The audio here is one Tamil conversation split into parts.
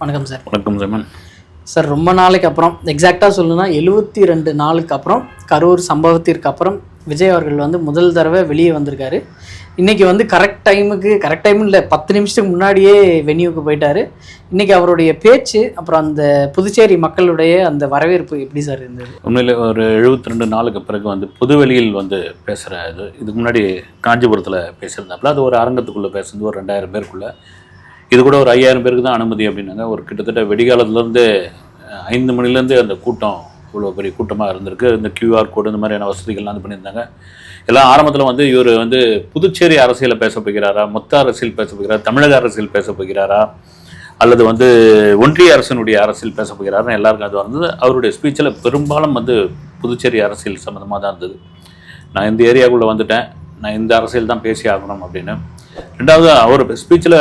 வணக்கம் சார். வணக்கம் ஜெமன் சார், ரொம்ப நாளைக்கு அப்புறம், எக்ஸாக்டாக சொல்லணும்னா 72 நாளுக்கு அப்புறம் கரூர் சம்பவத்திற்கு அப்புறம் விஜய் அவர்கள் வந்து முதல் தடவை வெளியே வந்திருக்காரு. இன்றைக்கி வந்து கரெக்ட் டைம் இல்லை, 10 நிமிஷத்துக்கு முன்னாடியே வென்யூக்கு போயிட்டார். இன்றைக்கி அவருடைய பேச்சு, அப்புறம் அந்த புதுச்சேரி மக்களுடைய அந்த வரவேற்பு எப்படி சார் இருந்தது? உண்மையில் ஒரு 72 நாளுக்கு பிறகு வந்து புதுவெளியில் வந்து பேசுகிற இதுக்கு முன்னாடி காஞ்சிபுரத்தில் பேசியிருந்தாப்புல, அது ஒரு அரங்கத்துக்குள்ளே பேசுறது ஒரு 2000 பேருக்குள்ளே. இது கூட ஒரு 5000 பேருக்கு தான் அனுமதி அப்படின்னாங்க. ஒரு கிட்டத்தட்ட வெடிகாலத்துலேருந்து 5 மணிலேருந்து அந்த கூட்டம் இவ்வளோ பெரிய கூட்டமாக இருந்திருக்கு. இந்த QR கோடு இந்த மாதிரியான வசதிகள்லாம் இது பண்ணியிருந்தாங்க. எல்லாம் ஆரம்பத்தில் வந்து இவர் வந்து புதுச்சேரி அரசியலை பேச போகிறாரா, மொத்த அரசியல் பேச போகிறாரா, தமிழக அரசியல் பேச போகிறாரா, அல்லது வந்து ஒன்றிய அரசினுடைய அரசியல் பேச போகிறாருன்னு எல்லாருக்கும் அது வந்தது. அவருடைய ஸ்பீச்சில் பெரும்பாலும் வந்து புதுச்சேரி அரசியல் சம்மந்தமாக தான் இருந்தது. நான் இந்த ஏரியாவுக்குள்ளே வந்துட்டேன், நான் இந்த அரசியல் தான் பேசி ஆகணும் அப்படின்னு. ரெண்டாவது, அவர் ஸ்பீச்சில்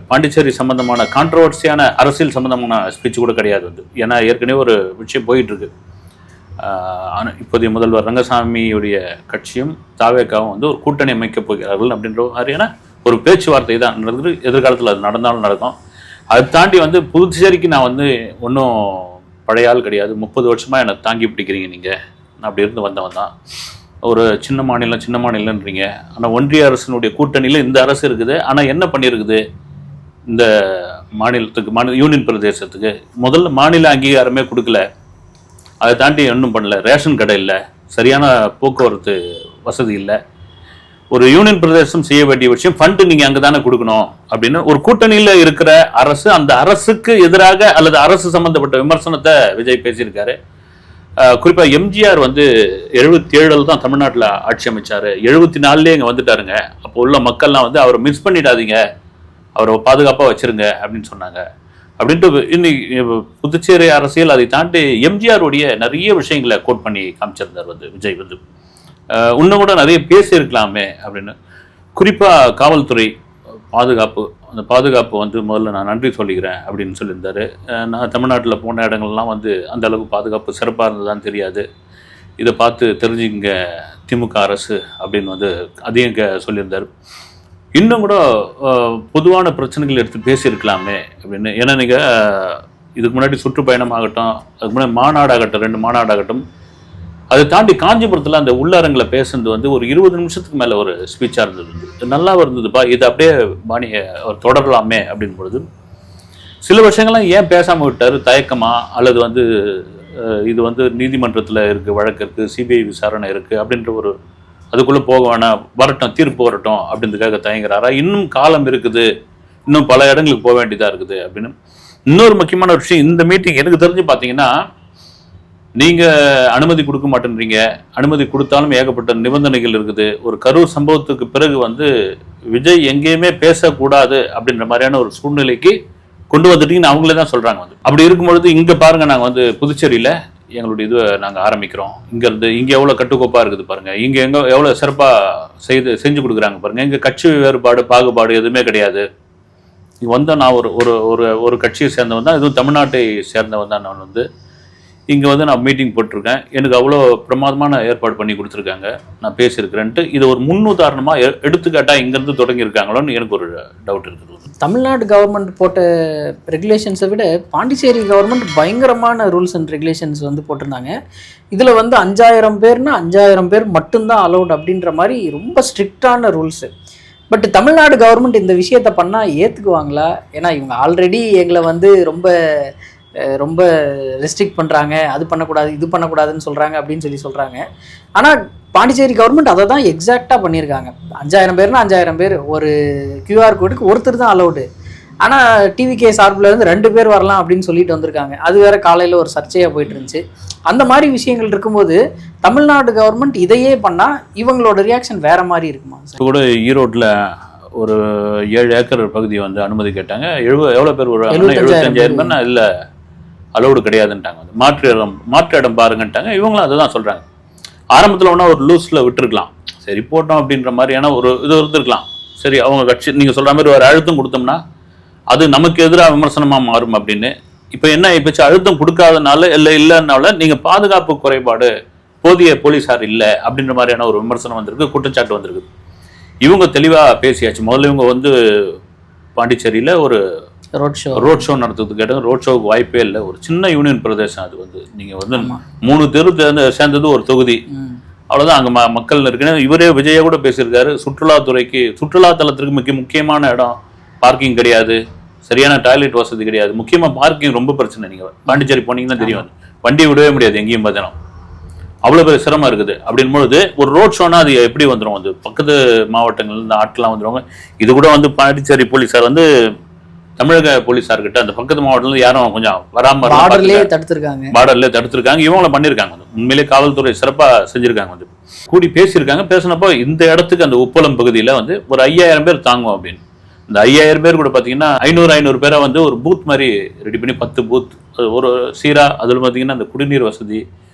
பாண்டிச்சேரி சம்மந்தமான கான்ட்ரவர்சியான அரசியல் சம்மந்தமான ஸ்பீச் கூட கிடையாது வந்து. ஏன்னா ஏற்கனவே ஒரு விஷயம் போயிட்டுருக்கு. இப்போதைய முதல்வர் ரங்கசாமியுடைய கட்சியும் தாவேக்காவும் வந்து ஒரு கூட்டணி அமைக்கப் போகிறார்கள் அப்படின்ற மாதிரியான ஒரு பேச்சுவார்த்தை தான் நடக்குது. எதிர்காலத்தில் அது நடந்தாலும் நடக்கும். அதை தாண்டி வந்து புதுச்சேரிக்கு நான் வந்து ஒன்றும் பழைய ஆள் கிடையாது, 30 வருஷமாக என்னை தாங்கி பிடிக்கிறீங்க நீங்கள், நான் அப்படி இருந்து வந்தவன் தான். ஒரு சின்ன மாநிலன்றீங்க, ஆனால் ஒன்றிய அரசினுடைய கூட்டணியில் இந்த அரசு இருக்குது. ஆனால் என்ன பண்ணியிருக்குது இந்த மாநிலத்துக்கு, யூனியன் பிரதேசத்துக்கு முதல்ல மாநில அங்கீகாரமே கொடுக்கல. அதை தாண்டி ஒன்றும் பண்ணல. ரேஷன் கடை இல்லை, சரியான போக்குவரத்து வசதி இல்லை. ஒரு யூனியன் பிரதேசம் செய்ய வேண்டிய விஷயம் ஃபண்டு நீங்கள் அங்கே தானே கொடுக்கணும் அப்படின்னு ஒரு கூட்டணியில் இருக்கிற அரசு, அந்த அரசுக்கு எதிராக அல்லது அரசு சம்பந்தப்பட்ட விமர்சனத்தை விஜய் பேசியிருக்காரு. குறிப்பாக எம்ஜிஆர் வந்து 77 தான் தமிழ்நாட்டில் ஆட்சி அமைச்சார், 74 இங்கே வந்துட்டாருங்க. அப்போ உள்ள மக்கள்லாம் வந்து அவரை மிஸ் பண்ணிடாதீங்க, அவரை பாதுகாப்பாக வச்சுருங்க அப்படின்னு சொன்னாங்க. அப்படின்ட்டு இன்னைக்கு புதுச்சேரி அரசியல் அதை தாண்டி எம்ஜிஆருடைய நிறைய விஷயங்களை கோட் பண்ணி காமிச்சிருந்தார் வந்து விஜய் வந்து. இன்னும் கூட நிறைய பேசியிருக்கலாமே அப்படின்னு. குறிப்பாக காவல்துறை பாதுகாப்பு, அந்த பாதுகாப்பு வந்து முதல்ல நான் நன்றி சொல்லிக்கிறேன் அப்படின்னு சொல்லியிருந்தாரு. நான் தமிழ்நாட்டில் போன இடங்கள்லாம் வந்து அந்த அளவுக்கு பாதுகாப்பு சிறப்பாக இருந்ததான்னு தெரியாது, இதை பார்த்து தெரிஞ்சுங்க திமுக அரசு அப்படின்னு வந்து அதையும் சொல்லியிருந்தார். இன்னும் கூட பொதுவான பிரச்சனைகள் எடுத்து பேசியிருக்கலாமே அப்படின்னு. ஏன்னா நீங்கள் இதுக்கு முன்னாடி சுற்றுப்பயணம் ஆகட்டும், அதுக்கு முன்னாடி மாநாடாகட்டும், 2 மாநாடாகட்டும், அதை தாண்டி காஞ்சிபுரத்தில் அந்த உள்ளரங்கில் பேசுனது வந்து ஒரு 20 நிமிஷத்துக்கு மேலே ஒரு ஸ்பீச்சாக இருந்தது. நல்லா இருந்ததுப்பா, இது அப்படியே பாணியை அவர் தொடரலாமே அப்படின்னு பொழுது சில விஷயங்கள்லாம் ஏன் பேசாமல் விட்டார், தயக்கமா, அல்லது வந்து இது வந்து நீதிமன்றத்தில் இருக்குது, வழக்கு இருக்குது, CBI விசாரணை இருக்குது அப்படின்ற ஒரு அதுக்குள்ளே போக வேணாம், வரட்டும், தீர்ப்பு வரட்டும் அப்படின்றதுக்காக தயங்குறாரா, இன்னும் காலம் இருக்குது, இன்னும் பல இடங்களுக்கு போக வேண்டியதாக இருக்குது அப்படின்னு. இன்னொரு முக்கியமான ஒரு விஷயம், இந்த மீட்டிங் எனக்கு தெரிஞ்சு பார்த்தீங்கன்னா, நீங்கள் அனுமதி கொடுக்க மாட்டேன்றீங்க, அனுமதி கொடுத்தாலும் ஏகப்பட்ட நிபந்தனைகள் இருக்குது. ஒரு கரூர் சம்பவத்துக்கு பிறகு வந்து விஜய் எங்கேயுமே பேசக்கூடாது அப்படின்ற மாதிரியான ஒரு சூழ்நிலைக்கு கொண்டு வந்துட்டீங்கன்னு அவங்களே தான் சொல்கிறாங்க வந்து. அப்படி இருக்கும்பொழுது இங்கே பாருங்கள், நாங்கள் வந்து புதுச்சேரியில் எங்களுடைய இதுவை நாங்கள் ஆரம்பிக்கிறோம், இங்கேருந்து இங்கே எவ்வளோ கட்டுக்கோப்பாக இருக்குது பாருங்கள், இங்கே எவ்வளோ சிறப்பாக செஞ்சு கொடுக்குறாங்க பாருங்கள், இங்கே கட்சி வேறுபாடு பாகுபாடு எதுவுமே கிடையாது. இங்கே வந்தால் நான் ஒரு கட்சியை சேர்ந்தவன் தான், இதுவும் தமிழ்நாட்டை சேர்ந்தவன் தான். நான் வந்து இங்கே வந்து நான் மீட்டிங் போட்டிருக்கேன், எனக்கு அவ்வளோ பிரமாதமான ஏற்பாடு பண்ணி கொடுத்துருக்காங்க, நான் பேசியிருக்கிறேன்ட்டு இது ஒரு முன்னுதாரணமாக எடுத்துக்காட்டாக இங்கேருந்து தொடங்கியிருக்காங்களோன்னு எனக்கு ஒரு டவுட் இருக்குது. தமிழ்நாடு கவர்மெண்ட் போட்ட ரெகுலேஷன்ஸை விட பாண்டிச்சேரி கவர்மெண்ட் பயங்கரமான ரூல்ஸ் அண்ட் ரெகுலேஷன்ஸ் வந்து போட்டிருந்தாங்க. இதில் வந்து 5000 பேர்னா 5000 பேர் மட்டும்தான் அலௌட் அப்படின்ற மாதிரி ரொம்ப ஸ்ட்ரிக்டான ரூல்ஸு. பட் தமிழ்நாடு கவர்மெண்ட் இந்த விஷயத்தை பண்ணால் ஏற்றுக்குவாங்களா? ஏன்னா இவங்க ஆல்ரெடி எங்களை வந்து ரொம்ப ரெஸ்ட்ரிக்ட் பண்ணுறாங்க, அது பண்ணக்கூடாது இது பண்ணக்கூடாதுன்னு சொல்கிறாங்க அப்படின்னு சொல்கிறாங்க. ஆனால் பாண்டிச்சேரி கவர்மெண்ட் அதை தான் எக்ஸாக்டாக பண்ணியிருக்காங்க. 5000 பேர்னா 5000 பேர், ஒரு QR கோடுக்கு ஒருத்தர் தான் அலௌடு. ஆனால் டிவிகே சார்பில் இருந்து 2 பேர் வரலாம் அப்படின்னு சொல்லிட்டு வந்திருக்காங்க. அது வேற காலையில் ஒரு சர்ச்சையாக போயிட்டு இருந்துச்சு. அந்த மாதிரி விஷயங்கள் இருக்கும்போது தமிழ்நாடு கவர்மெண்ட் இதையே பண்ணால் இவங்களோட ரியாக்ஷன் வேற மாதிரி இருக்குமா? கூட ஈரோட்டில் ஒரு 7 ஏக்கர் பகுதியை வந்து அனுமதி கேட்டாங்க. எவ்வளோ பேர் வருவாங்க? 75,000 பேர்னா இல்லை, அலௌடு கிடையாதுன்ட்டாங்க. வந்து மாற்று இடம் பாருங்கன்ட்டாங்க. இவங்களும் அதை தான் சொல்கிறாங்க. ஆரம்பத்தில் ஒன்றா ஒரு லூஸில் விட்டுருக்கலாம், சரி போட்டோம் அப்படின்ற மாதிரியான ஒரு இது இருந்திருக்கலாம். சரி, அவங்க கட்சி நீங்கள் சொல்கிற மாதிரி ஒரு அழுத்தம் கொடுத்தோம்னா அது நமக்கு எதிராக விமர்சனமாக மாறும் அப்படின்னு. இப்போ என்ன ஆகிப்போச்சு, அழுத்தம் கொடுக்காதனால இல்லைன்னால நீங்கள் பாதுகாப்பு குறைபாடு, போதிய போலீஸார் இல்லை அப்படின்ற மாதிரியான ஒரு விமர்சனம் வந்திருக்கு, குற்றச்சாட்டு வந்திருக்கு. இவங்க தெளிவாக பேசியாச்சு. முதல்ல இவங்க வந்து பாண்டிச்சேரியில் ஒரு ரோட் ஷோ நடத்துறதுக்கு கேட்டாங்க. ரோட் ஷோவுக்கு வாய்ப்பே இல்லை. ஒரு சின்ன யூனியன் பிரதேசம் அது வந்து. நீங்கள் வந்து 3 தெரு சேர்ந்தது ஒரு தொகுதி, அவ்வளோதான். அங்கே மக்கள் இருக்குன்னு இவரே விஜயா கூட பேசியிருக்காரு. சுற்றுலா தலத்திற்கு முக்கியமான இடம், பார்க்கிங் கிடையாது, சரியான டாய்லெட் வசதி கிடையாது. முக்கியமாக பார்க்கிங் ரொம்ப பிரச்சனை. நீங்கள் பாண்டிச்சேரி போனீங்கன்னா தெரியும், வண்டியை விடவே முடியாது எங்கேயும் பார்த்தோம், அவ்வளோ பெரிய சிரமம் இருக்குது. அப்படின்பொழுது ஒரு ரோட் ஷோனா அது எப்படி வந்துடும்? வந்து பக்கத்து மாவட்டங்கள் இந்த ஆட்கள்லாம் வந்துடுவாங்க. இது கூட வந்து பாண்டிச்சேரி போலீஸார் வந்து தமிழக போலீஸார்கிட்ட அந்த பக்கத்து மாவட்டத்தில் யாரும் கொஞ்சம் வராமல் பார்டர்லேயே தடுத்துருக்காங்க. இவங்கள பண்ணியிருக்காங்க. உண்மையிலே காவல்துறை சிறப்பாக செஞ்சுருக்காங்க. வந்து கூடி பேசியிருக்காங்க. பேசினப்போ இந்த இடத்துக்கு அந்த உப்பளம் பகுதியில் வந்து ஒரு 5000 பேர் தாங்கும் அப்படின்னு. இந்த 5000 பேர் கூட பார்த்தீங்கன்னா 500 பேரை வந்து ஒரு பூத் மாதிரி ரெடி பண்ணி 10 பூத் ஒரு சீரா. அதில் பார்த்தீங்கன்னா அந்த குடிநீர் வசதி,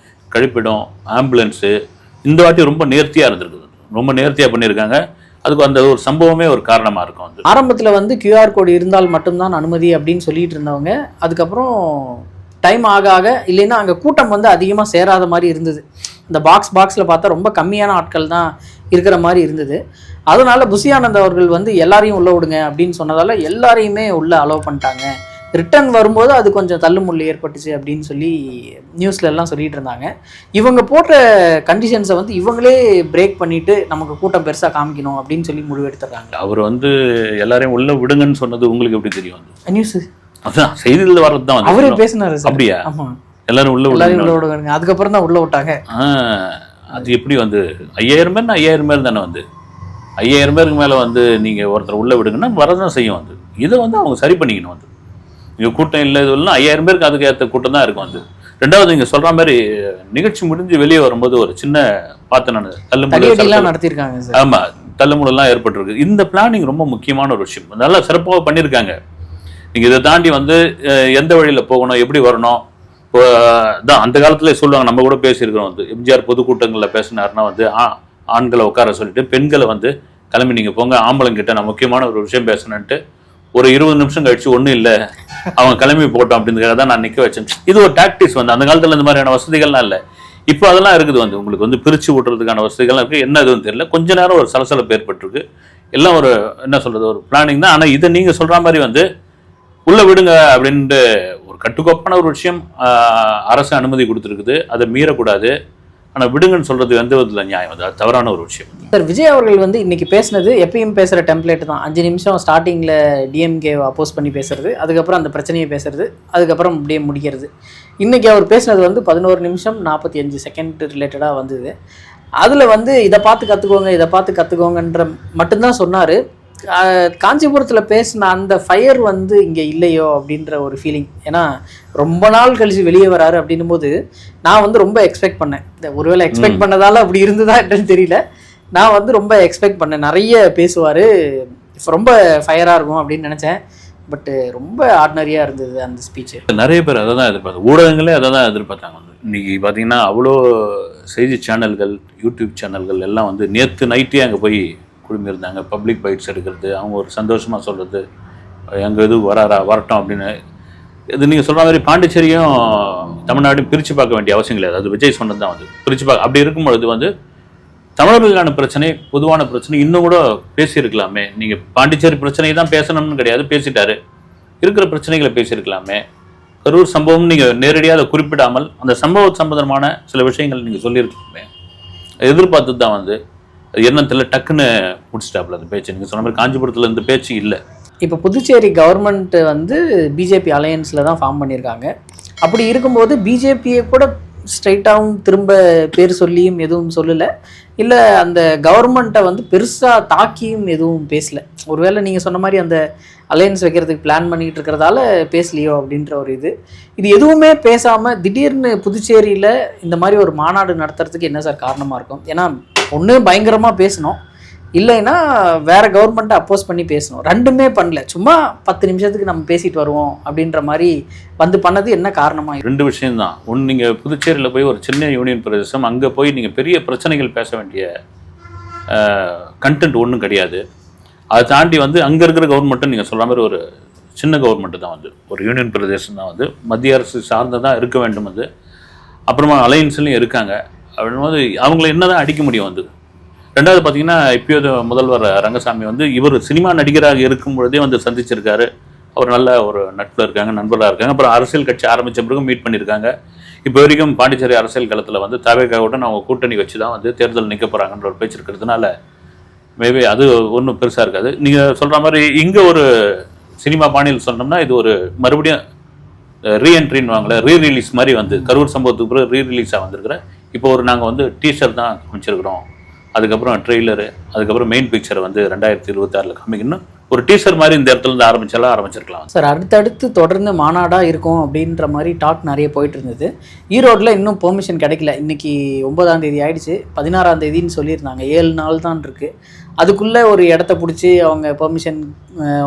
கழிப்பிடம், ஆம்புலன்ஸு இந்த வாட்டி ரொம்ப நேர்த்தியாக இருந்திருக்குது. ரொம்ப நேர்த்தியாக பண்ணியிருக்காங்க. அதுக்கு அந்த ஒரு சம்பவமே ஒரு காரணமாக இருக்கும். வந்து ஆரம்பத்தில் வந்து QR கோடு இருந்தால் மட்டும்தான் அனுமதி அப்படின்னு சொல்லிட்டு இருந்தவங்க, அதுக்கப்புறம் டைம் ஆக ஆக இல்லைன்னா அங்கே கூட்டம் வந்து அதிகமாக சேராத மாதிரி இருந்தது. இந்த பாக்ஸில் பார்த்தா ரொம்ப கம்மியான ஆட்கள் தான் இருக்கிற மாதிரி இருந்தது. அதனால புசி ஆனந்த் அவர்கள் வந்து எல்லாரையும் உள்ள விடுங்க அப்படின்னு சொன்னதால எல்லாரையுமே உள்ள அலோவ் பண்ணிட்டாங்க. ரிட்டர்ன் வரும்போது அது கொஞ்சம் தள்ளுமுள்ளு ஏற்பட்டுச்சு அப்படின்னு சொல்லி நியூஸ்ல எல்லாம் சொல்லிட்டு இருந்தாங்க. இவங்க போட்ட கண்டிஷன்ஸை வந்து இவங்களே பிரேக் பண்ணிட்டு நமக்கு கூட்டம் பெருசா காமிக்கணும் அப்படின்னு சொல்லி முடிவெடுத்துறாங்க. அவர் வந்து எல்லாரையும் உள்ள விடுங்கன்னு சொன்னது உங்களுக்கு எப்படி தெரியும்? நியூஸ் அதான் செய்தியில் வர்றது தான் அவரே பேசினாரு. அப்படியா? ஆமா, எல்லாரும் உள்ள விடுங்க. அதுக்கப்புறம் தான் உள்ள விட்டாங்க. அது எப்படி வந்து 5000 பேர்னா 5000 பேர் தானே. வந்து 5000 பேருக்கு மேலே வந்து நீங்கள் ஒருத்தர் உள்ளே விடுங்கன்னா வரதான் செய்யும். வந்து இதை வந்து அவங்க சரி பண்ணிக்கணும். வந்து இங்கே கூட்டம் இல்லை, இது இல்லைன்னா 5000 பேருக்கு அதுக்கு ஏற்ற கூட்டம் தான் இருக்கும். வந்து ரெண்டாவது நீங்கள் சொல்கிற மாதிரி நிகழ்ச்சி முடிஞ்சு வெளியே வரும்போது ஒரு சின்ன பார்த்து நான் தள்ளுமுலாம் நடத்தியிருக்காங்க. ஆமாம், தள்ளுமுலாம் ஏற்பட்டிருக்கு. இந்த பிளானிங் ரொம்ப முக்கியமான ஒரு விஷயம். நல்லா சிறப்பாக பண்ணியிருக்காங்க. நீங்கள் இதை தாண்டி வந்து எந்த வழியில் போகணும், எப்படி வரணும் தான் அந்த காலத்துல சொல்லுவாங்க. நம்ம கூட பேசியிருக்கிறோம். வந்து எம்ஜிஆர் பொதுக்கூட்டங்களில் பேசினாருன்னா வந்து ஆண்களை உட்கார சொல்லிட்டு பெண்களை வந்து கிளம்பி நீங்கள் போங்க, ஆம்பளைங்கிட்ட நான் முக்கியமான ஒரு விஷயம் பேசணுன்ட்டு ஒரு 20 நிமிஷம் கழிச்சு ஒன்றும் இல்லை அவங்க கிளம்பி போட்டோம் அப்படின்றதுக்காக தான் நான் நிற்க வச்சேன். இது ஒரு டாக்டிக்ஸ். வந்து அந்த காலத்தில் இந்த மாதிரியான வசதிகள்லாம் இல்லை. இப்போ அதெல்லாம் இருக்குது. வந்து உங்களுக்கு வந்து பிரித்து விட்டுறதுக்கான வசதிகள்லாம் இருக்குது. என்ன எதுவும் தெரியல. கொஞ்ச நேரம் ஒரு சலசலப்பு ஏற்பட்டிருக்கு. எல்லாம் ஒரு என்ன சொல்கிறது, ஒரு பிளானிங் தான். ஆனால் இதை நீங்கள் சொல்கிற மாதிரி வந்து உள்ளே விடுங்க அப்படின்ட்டு ஒரு கட்டுக்கோப்பான ஒரு விஷயம் அரசு அனுமதி கொடுத்துருக்குது. அதை மீறக்கூடாது. ஆனால் விடுங்கன்னு சொல்கிறது எந்த விதத்தில் நியாயம்? அது தவறான ஒரு விஷயம். சார், விஜய் அவர்கள் வந்து இன்னைக்கு பேசினது எப்பயும் பேசுகிற டெம்ப்ளேட் தான். 5 நிமிஷம் ஸ்டார்டிங்கில் டிஎம்கே அப்போஸ் பண்ணி பேசுறது, அதுக்கப்புறம் அந்த பிரச்சனையை பேசுறது, அதுக்கப்புறம் அப்படியே முடிக்கிறது. இன்னைக்கு அவர் பேசினது வந்து 11 நிமிஷம் 45 செகண்ட் ரிலேட்டடாக வந்தது. அதில் வந்து இதை பார்த்து கற்றுக்கோங்கன்ற மட்டும்தான் சொன்னார். காஞ்சிபுரத்தில் பேசின அந்த ஃபயர் வந்து இங்கே இல்லையோ அப்படின்ற ஒரு ஃபீலிங். ஏன்னா ரொம்ப நாள் கழிச்சு வெளியே வராரு அப்படின்னும் போது நான் வந்து ரொம்ப எக்ஸ்பெக்ட் பண்ணேன். ஒருவேளை எக்ஸ்பெக்ட் பண்ணதால அப்படி இருந்ததா என்னன்னு தெரியல. நான் வந்து ரொம்ப எக்ஸ்பெக்ட் பண்ணேன், நிறைய பேசுவார், ரொம்ப ஃபயராக இருக்கும் அப்படின்னு நினச்சேன். பட்டு ரொம்ப ஆர்டினரியாக இருந்தது அந்த ஸ்பீச்சு. நிறைய பேர் அதை தான் எதிர்பார்த்தாங்க. ஊடகங்களே அதை தான் எதிர்பார்த்தாங்க. வந்து இன்னைக்கு பார்த்தீங்கன்னா அவ்வளோ செய்தி சேனல்கள், யூடியூப் சேனல்கள் எல்லாம் வந்து நேற்று நைட்டே அங்கே போய் குழுமியிருந்தாங்க. பப்ளிக் பைட்ஸ் எடுக்கிறது, அவங்க ஒரு சந்தோஷமாக சொல்கிறது, எங்கள் இது வரட்டும் அப்படின்னு. இது நீங்கள் சொல்கிற மாதிரி பாண்டிச்சேரியும் தமிழ்நாடும் பிரித்து பார்க்க வேண்டிய அவசியம் கிடையாது. அது விஜய் சொன்னது தான். வந்து பிரித்து பார்க்க அப்படி இருக்கும்பொழுது வந்து தமிழர்களுக்கான பிரச்சனை, பொதுவான பிரச்சனை இன்னும் கூட பேசியிருக்கலாமே. நீங்கள் பாண்டிச்சேரி பிரச்சனை தான் பேசணும்னு கிடையாது, பேசிட்டாரு. இருக்கிற பிரச்சனைகளை பேசியிருக்கலாமே. கரூர் சம்பவம் நீங்கள் நேரடியாக அதை குறிப்பிடாமல் அந்த சம்பவ சம்பந்தமான சில விஷயங்கள் நீங்கள் சொல்லியிருக்கலாமே. எதிர்பார்த்து தான் வந்து எண்ணத்தில் டக்குன்னு முடிச்சிட்டாப்புல அந்த பேச்சு. நீங்கள் சொன்ன மாதிரி காஞ்சிபுரத்தில் இந்த பேச்சு இல்லை. இப்போ புதுச்சேரி கவர்மெண்ட் வந்து பிஜேபி அலையன்ஸில் தான் ஃபார்ம் பண்ணியிருக்காங்க. அப்படி இருக்கும்போது பிஜேபியை கூட ஸ்ட்ரைட்டாகவும் திரும்ப பேர் சொல்லியும் எதுவும் சொல்லலை, இல்லை அந்த கவர்மெண்ட்டை வந்து பெருசாக தாக்கியும் எதுவும் பேசலை. ஒருவேளை நீங்கள் சொன்ன மாதிரி அந்த அலையன்ஸ் வைக்கிறதுக்கு பிளான் பண்ணிகிட்டு இருக்கிறதால பேசலையோ அப்படின்ற ஒரு இது எதுவுமே பேசாமல் திடீர்னு புதுச்சேரியில் இந்த மாதிரி ஒரு மாநாடு நடத்துறதுக்கு என்ன சார் காரணமாக இருக்கும்? ஏன்னா ஒன்று பயங்கரமாக பேசணும், இல்லைன்னா வேற கவர்மெண்ட்டை அப்போஸ் பண்ணி பேசணும். ரெண்டுமே பண்ணல. சும்மா 10 நிமிஷத்துக்கு நம்ம பேசிட்டு வருவோம் அப்படின்ற மாதிரி வந்து பண்ணது என்ன காரணமாக? 2 விஷயம்தான். ஒன்று, நீங்கள் புதுச்சேரியில் போய் ஒரு சின்ன யூனியன் பிரதேசம், அங்கே போய் நீங்கள் பெரிய பிரச்சனைகள் பேச வேண்டிய கண்டென்ட் ஒன்றும் கிடையாது. அதை தாண்டி வந்து அங்கே இருக்கிற கவர்மெண்ட்டு நீங்கள் சொல்கிற மாதிரி ஒரு சின்ன கவர்மெண்ட்டு தான். வந்து ஒரு யூனியன் பிரதேசம் தான். வந்து மத்திய அரசு சார்ந்ததாக இருக்க வேண்டும். வந்து அப்புறமா அலையன்ஸ்லையும் இருக்காங்க. அப்படின்போது அவங்கள என்ன தான் அடிக்க முடியும்? வந்து ரெண்டாவது பார்த்தீங்கன்னா இப்போது முதல்வர் ரங்கசாமி வந்து இவர் சினிமா நடிகராக இருக்கும் பொழுதே வந்து சந்திச்சிருக்காரு. அவர் நல்ல ஒரு நட்பில் இருக்காங்க, நண்பராக இருக்காங்க. அப்புறம் அரசியல் கட்சி ஆரம்பித்த பிறகு மீட் பண்ணியிருக்காங்க. இப்போ வரைக்கும் பாண்டிச்சேரி அரசியல் களத்தில் வந்து தவேகாவுடன் அவங்க கூட்டணி வச்சு தான் வந்து தேர்தல் நிற்க போகிறாங்கன்ற ஒரு பேச்சு இருக்கிறதுனால மேபி அது ஒன்றும் பெருசாக இருக்காது. நீங்கள் சொல்கிற மாதிரி இங்கே ஒரு சினிமா பாணியில் சொன்னோம்னா இது ஒரு மறுபடியும் ரீஎன்ட்ரின்னு வாங்கல, ரீரிலீஸ் மாதிரி வந்து கரூர் சம்பவத்துக்கு பிறகு ரீரிலீஸாக வந்திருக்கிற இப்போ ஒரு நாங்கள் வந்து டீசர் தான் அமைச்சிருக்கிறோம், அதுக்கப்புறம் ட்ரெய்லரு, அதுக்கப்புறம் மெயின் பிக்சரை வந்து 2026 காமிக்கணும். ஒரு டீசர் மாதிரி இந்த இடத்துல இருந்து ஆரம்பிச்சிருக்கலாம் சார். அடுத்தடுத்து தொடர்ந்து மாநாடாக இருக்கும் அப்படின்ற மாதிரி டாக் நிறைய போயிட்டு இருந்தது. ஈரோட்டில் இன்னும் பெர்மிஷன் கிடைக்கல. இன்னைக்கு 9ஆம் தேதி ஆயிடுச்சு, 16ஆம் தேதின்னு சொல்லியிருந்தாங்க. 7 நாள் தான் இருக்குது. அதுக்குள்ளே ஒரு இடத்த பிடிச்சி அவங்க பெர்மிஷன்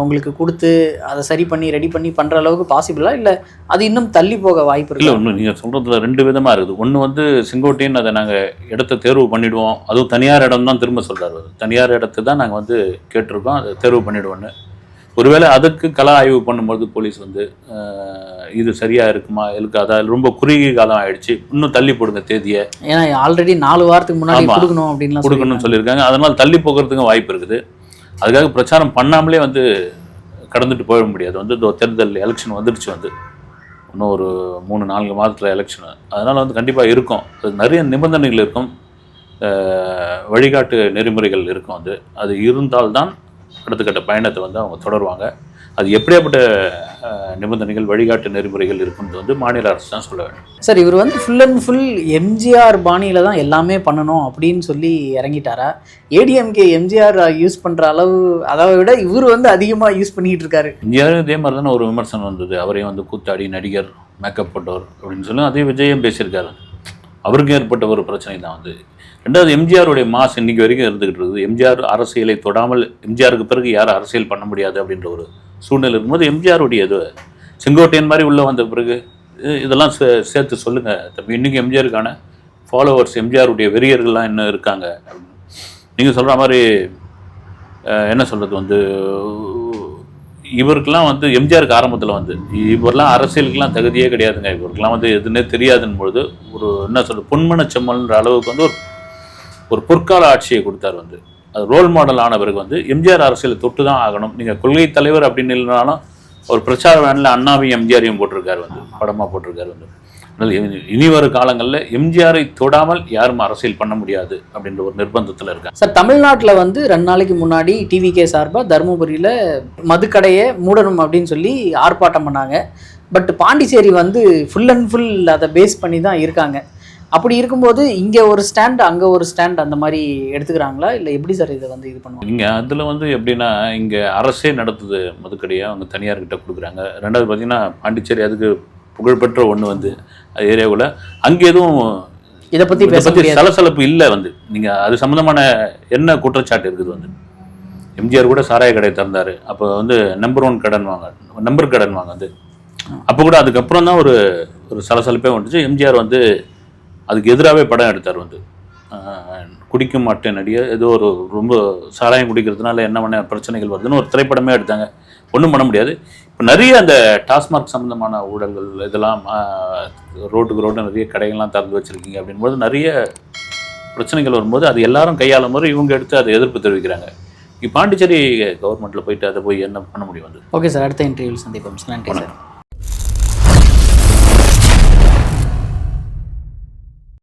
உங்களுக்கு கொடுத்து அதை சரி பண்ணி ரெடி பண்ணி பண்ணுற அளவுக்கு பாசிபிளா, இல்லை அது இன்னும் தள்ளி போக வாய்ப்பு இருக்கு? இல்லை, ஒன்று நீங்கள் சொல்கிறதுல 2 விதமாக இருக்குது. ஒன்று வந்து செங்கோட்டையன் அதை நாங்கள் இடத்த தேர்வு பண்ணிவிடுவோம், அதுவும் தனியார் இடம் தான் திரும்ப சொல்கிறார். தனியார் இடத்த தான் நாங்கள் வந்து கேட்டிருக்கோம், அதை தேர்வு பண்ணிவிடுவோன்னு. ஒருவேளை அதுக்கு கள ஆய்வு பண்ணும்போது போலீஸ் வந்து இது சரியாக இருக்குமா இருக்காதா, ரொம்ப குறுகிய காலம் ஆயிடுச்சு, இன்னும் தள்ளி போடுங்க தேதியை, ஏன்னா ஆல்ரெடி 4 வாரத்துக்கு முன்னாடி கொடுக்கணும்னு சொல்லியிருக்காங்க. அதனால் தள்ளி போகிறதுக்கும் வாய்ப்பு இருக்குது. அதுக்காக பிரச்சாரம் பண்ணாமலே வந்து கடந்துட்டு போக முடியாது. வந்து தேர்தல் எலெக்ஷன் வந்துடுச்சு, வந்து இன்னும் ஒரு 3-4 மாதத்தில் எலெக்ஷன். அதனால் வந்து கண்டிப்பாக இருக்கும், அது நிறைய நிபந்தனைகள் இருக்கும், வழிகாட்டு நெறிமுறைகள் இருக்கும். அது இருந்தால்தான் அடுத்த கட்ட பயணத்தை வந்து அவங்க தொடருவாங்க. அது எப்படியாப்பட்ட நிபந்தனைகள் வழிகாட்டு நெறிமுறைகள் இருக்குன்னு வந்து மாநில அரசு தான் சொல்ல வேண்டும். சார், இவர் வந்து ஃபுல் அண்ட் ஃபுல் எம்ஜிஆர் பாணியில் தான் எல்லாமே பண்ணணும் அப்படின்னு சொல்லி இறங்கிட்டாரா? ஏடிஎம்கே எம்ஜிஆர் யூஸ் பண்ணுற அளவு அதை விட இவர் வந்து அதிகமாக யூஸ் பண்ணிக்கிட்டு இருக்காரு. எம்ஜிஆர் இதே மாதிரி தானே ஒரு விமர்சனம் வந்தது, அவரையும் வந்து கூத்தாடி நடிகர் மேக்கப் போட்டவர் அப்படின்னு சொல்லி அதே விஜயம் பேசியிருக்காரு. அவருக்கு ஏற்பட்ட ஒரு பிரச்சனை தான் வந்து. ரெண்டாவது, எம்ஜிஆருடைய மாஸ் இன்னைக்கு வரைக்கும் இருந்துகிட்டு இருக்குது. எம்ஜிஆர் அரசியலை தொடாமல் எம்ஜிஆருக்கு பிறகு யாரும் அரசியல் பண்ண முடியாது அப்படின்ற ஒரு சூழ்நிலை இருக்கும்போது எம்ஜிஆருடைய இது செங்கோட்டையன் மாதிரி உள்ளே வந்த பிறகு இதெல்லாம் சேர்த்து சொல்லுங்கள் தம்பி. இன்றைக்கி எம்ஜிஆருக்கான ஃபாலோவர்ஸ், எம்ஜிஆருடைய வெறியர்கள்லாம் இன்னும் இருக்காங்க அப்படின்னு நீங்கள் சொல்கிற மாதிரி. என்ன சொல்கிறது வந்து, இவருக்கெல்லாம் வந்து எம்ஜிஆருக்கு ஆரம்பத்தில் வந்து இவரெல்லாம் அரசியலுக்கெல்லாம் தகுதியே கிடையாதுங்க, இவருக்கெல்லாம் வந்து எதுன்னே தெரியாதுன்னு பொழுது ஒரு என்ன சொல்கிறது பொன்மன செம்மல்ன்ற அளவுக்கு வந்து ஒரு பொற்கால ஆட்சியை கொடுத்தார். வந்து அது ரோல் மாடல் ஆன பிறகு வந்து எம்ஜிஆர் அரசியலை தொட்டு தான் ஆகணும். நீங்கள் கொள்கை தலைவர் அப்படின்னு இல்லைனாலும் ஒரு பிரச்சார வேனில் அண்ணாவையும் எம்ஜிஆரையும் போட்டிருக்காரு, வந்து படமாக போட்டிருக்காரு. வந்து அதனால் இனி வரும் காலங்களில் எம்ஜிஆரை தொடாமல் யாரும் அரசியல் பண்ண முடியாது அப்படின்ற ஒரு நிர்பந்தத்தில் இருக்காங்க. சார், தமிழ்நாட்டில் வந்து 2 நாளைக்கு முன்னாடி டிவிகே சார்பாக தருமபுரியில் மதுக்கடையை மூடணும் அப்படின்னு சொல்லி ஆர்ப்பாட்டம் பண்ணாங்க. பட் பாண்டிச்சேரி வந்து ஃபுல் அண்ட் ஃபுல் அதை பேஸ் பண்ணி தான் இருக்காங்க. அப்படி இருக்கும்போது இங்கே ஒரு ஸ்டாண்ட் அங்கே ஒரு ஸ்டாண்ட் அந்த மாதிரி எடுத்துக்கிறாங்களா, இல்லை எப்படி சார் இதை வந்து இது பண்ணுவாங்க? இங்கே அதில் வந்து எப்படின்னா, இங்கே அரசே நடத்துது மதுக்கடையை, அவங்க தனியார்கிட்ட கொடுக்குறாங்க. ரெண்டாவது பார்த்தீங்கன்னா பாண்டிச்சேரி அதுக்கு புகழ்பெற்ற ஒன்று வந்து அது ஏரியாவில் அங்கே எதுவும் இதை பற்றி சலசலப்பு இல்லை. வந்து நீங்கள் அது சம்மந்தமான என்ன குற்றச்சாட்டு இருக்குது? வந்து எம்ஜிஆர் கூட சாராய கடை திறந்தார், அப்போ வந்து நம்பர் கடன் வாங்க வந்து அப்போ கூட அதுக்கப்புறம் தான் ஒரு சலசலப்பே வந்துச்சு. எம்ஜிஆர் வந்து அதுக்கு எதிராகவே படம் எடுத்தார். வந்து குடிக்க மாட்டேன் நடிகர், ஏதோ ரொம்ப சாராயம் குடிக்கிறதுனால என்ன பண்ண பிரச்சனைகள் வருதுன்னு ஒரு திரைப்படமே எடுத்தாங்க. ஒன்றும் பண்ண முடியாது. இப்போ நிறைய அந்த டாஸ்மாக் சம்மந்தமான ஊழல்கள் இதெல்லாம் ரோட்டுக்கு ரோடு நிறைய கடைகள்லாம் திறந்து வச்சுருக்கீங்க அப்படின்போது நிறைய பிரச்சனைகள் வரும்போது அது எல்லாரும் கையாளும் போது இவங்க எடுத்து அதை எதிர்ப்பு தெரிவிக்கிறாங்க. பாண்டிச்சேரி கவர்மெண்ட்டில் போயிட்டு அதை போய் என்ன பண்ண முடியும்? வந்து ஓகே சார், அடுத்த இன்டர்வியூவில் சந்திப்போம். நன்றி சார்.